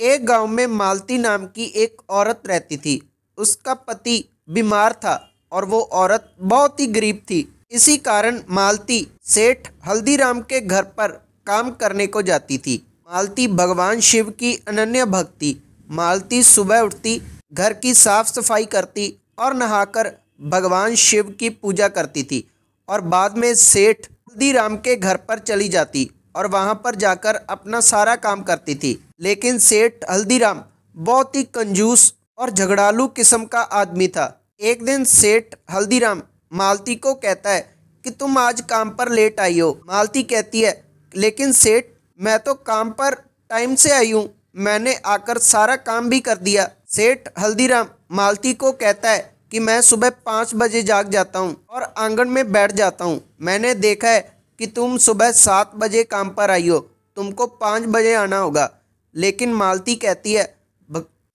एक गांव में मालती नाम की एक औरत रहती थी। उसका पति बीमार था और वो औरत बहुत ही गरीब थी। इसी कारण मालती सेठ हल्दीराम के घर पर काम करने को जाती थी। मालती भगवान शिव की अनन्य भक्त थी। मालती सुबह उठती, घर की साफ सफाई करती और नहाकर भगवान शिव की पूजा करती थी और बाद में सेठ हल्दीराम के घर पर चली जाती और वहां पर जाकर अपना सारा काम करती थी। लेकिन सेठ हल्दीराम बहुत ही कंजूस और झगड़ालू किस्म का आदमी था। एक दिन सेठ हल्दीराम मालती को कहता है कि तुम आज काम पर लेट आई हो। मालती कहती है, लेकिन सेठ मैं तो काम पर टाइम से आई हूँ, मैंने आकर सारा काम भी कर दिया। सेठ हल्दीराम मालती को कहता है कि मैं सुबह 5 बजे जाग जाता हूँ और आंगन में बैठ जाता हूँ। मैंने देखा है कि तुम सुबह 7 बजे काम पर आई हो, तुमको 5 बजे आना होगा। लेकिन मालती कहती है,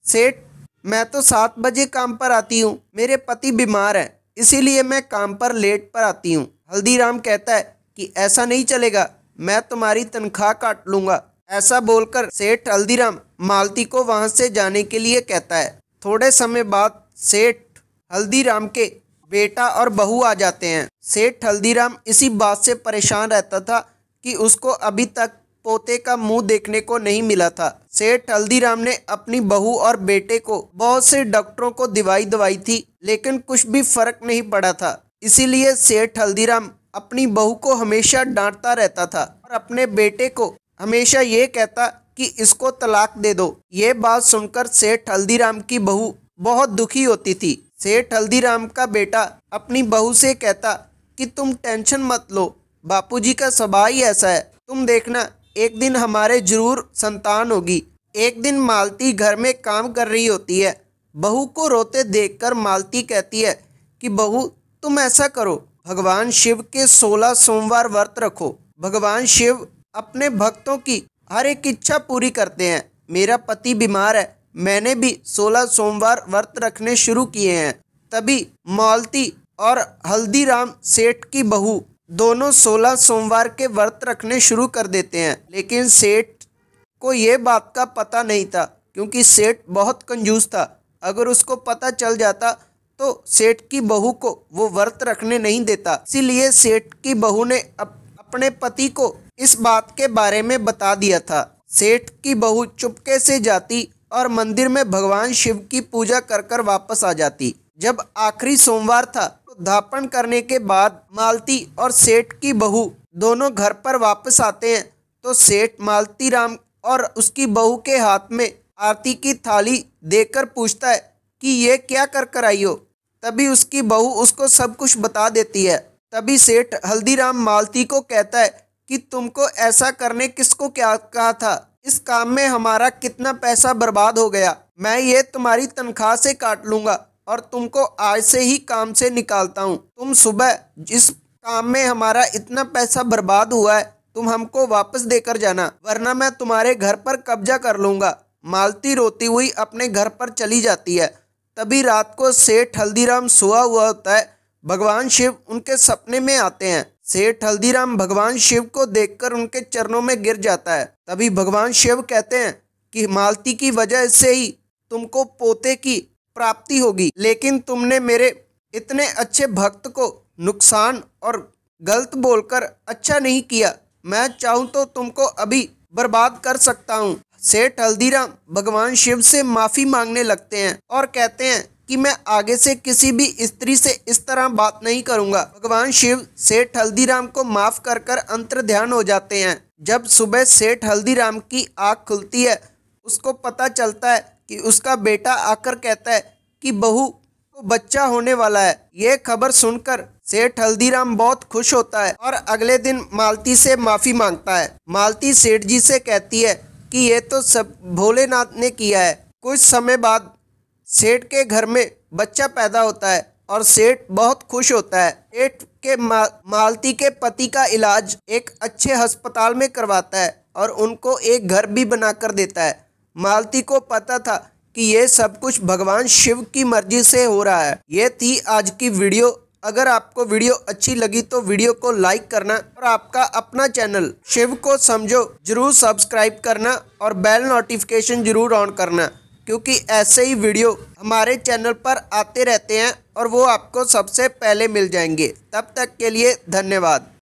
सेठ मैं तो 7 बजे काम पर आती हूँ, मेरे पति बीमार हैं, इसीलिए मैं काम पर लेट पर आती हूँ। हल्दीराम कहता है कि ऐसा नहीं चलेगा, मैं तुम्हारी तनख्वाह काट लूँगा। ऐसा बोलकर सेठ हल्दीराम मालती को वहाँ से जाने के लिए कहता है। थोड़े समय बाद सेठ हल्दीराम के बेटा और बहू आ जाते हैं। सेठ हल्दीराम इसी बात से परेशान रहता था कि उसको अभी तक पोते का मुंह देखने को नहीं मिला था। सेठ हल्दीराम ने अपनी बहू और बेटे को बहुत से डॉक्टरों को दवाई दवाई थी, लेकिन कुछ भी फर्क नहीं पड़ा था। इसीलिए सेठ हल्दीराम अपनी बहू को हमेशा डांटता रहता था और अपने बेटे को हमेशा ये कहता कि इसको तलाक दे दो। ये बात सुनकर सेठ हल्दीराम की बहू बहुत दुखी होती थी। सेठ हल्दीराम का बेटा अपनी बहू से कहता कि तुम टेंशन मत लो, बापूजी का स्वभाव ही ऐसा है, तुम देखना एक दिन हमारे जरूर संतान होगी। एक दिन मालती घर में काम कर रही होती है। बहू को रोते देखकर मालती कहती है कि बहू तुम ऐसा करो, भगवान शिव के 16 सोमवार व्रत रखो। भगवान शिव अपने भक्तों की हर एक इच्छा पूरी करते हैं। मेरा पति बीमार है, मैंने भी 16 सोमवार व्रत रखने शुरू किए हैं। तभी मालती और हल्दीराम सेठ की बहू दोनों 16 सोमवार के व्रत रखने शुरू कर देते हैं। लेकिन सेठ को ये बात का पता नहीं था, क्योंकि सेठ बहुत कंजूस था। अगर उसको पता चल जाता तो सेठ की बहू को वो व्रत रखने नहीं देता। इसीलिए सेठ की बहू ने अपने पति को इस बात के बारे में बता दिया था। सेठ की बहू चुपके से जाती और मंदिर में भगवान शिव की पूजा कर कर वापस आ जाती। जब आखिरी सोमवार था तो दापण करने के बाद मालती और सेठ की बहू दोनों घर पर वापस आते हैं तो सेठ मालती राम और उसकी बहू के हाथ में आरती की थाली देकर पूछता है कि ये क्या कर कर आई हो। तभी उसकी बहू उसको सब कुछ बता देती है। तभी सेठ हल्दीराम मालती को कहता है कि तुमको ऐसा करने किसको क्या कहा था, इस काम में हमारा कितना पैसा बर्बाद हो गया, मैं ये तुम्हारी तनख्वाह से काट लूँगा और तुमको आज से ही काम से निकालता हूँ। तुम सुबह जिस काम में हमारा इतना पैसा बर्बाद हुआ है तुम हमको वापस देकर जाना, वरना मैं तुम्हारे घर पर कब्जा कर लूँगा। मालती रोती हुई अपने घर पर चली जाती है। तभी रात को सेठ हल्दीराम सोया हुआ होता है। भगवान शिव उनके सपने में आते हैं। सेठ हल्दीराम भगवान शिव को देखकर उनके चरणों में गिर जाता है। तभी भगवान शिव कहते हैं कि मालती की वजह से ही तुमको पोते की प्राप्ति होगी, लेकिन तुमने मेरे इतने अच्छे भक्त को नुकसान और गलत बोलकर अच्छा नहीं किया। मैं चाहूँ तो तुमको अभी बर्बाद कर सकता हूँ। सेठ हल्दीराम भगवान शिव से माफ़ी मांगने लगते हैं और कहते हैं कि मैं आगे से किसी भी स्त्री से इस तरह बात नहीं करूँगा। भगवान शिव सेठ हल्दीराम को माफ़ कर कर अंतर ध्यान हो जाते हैं। जब सुबह सेठ हल्दीराम की आँख खुलती है, उसको पता चलता है कि उसका बेटा आकर कहता है कि बहू को बच्चा होने वाला है। ये खबर सुनकर सेठ हल्दीराम बहुत खुश होता है और अगले दिन मालती से माफ़ी मांगता है। मालती सेठ जी से कहती है कि ये तो सब भोलेनाथ ने किया है। कुछ समय बाद सेठ के घर में बच्चा पैदा होता है और सेठ बहुत खुश होता है। सेठ के मालती के पति का इलाज एक अच्छे अस्पताल में करवाता है और उनको एक घर भी बना कर देता है। मालती को पता था कि ये सब कुछ भगवान शिव की मर्जी से हो रहा है। ये थी आज की वीडियो। अगर आपको वीडियो अच्छी लगी तो वीडियो को लाइक करना और आपका अपना चैनल शिव को समझो जरूर सब्सक्राइब करना और बेल नोटिफिकेशन जरूर ऑन करना, क्योंकि ऐसे ही वीडियो हमारे चैनल पर आते रहते हैं और वो आपको सबसे पहले मिल जाएंगे। तब तक के लिए धन्यवाद।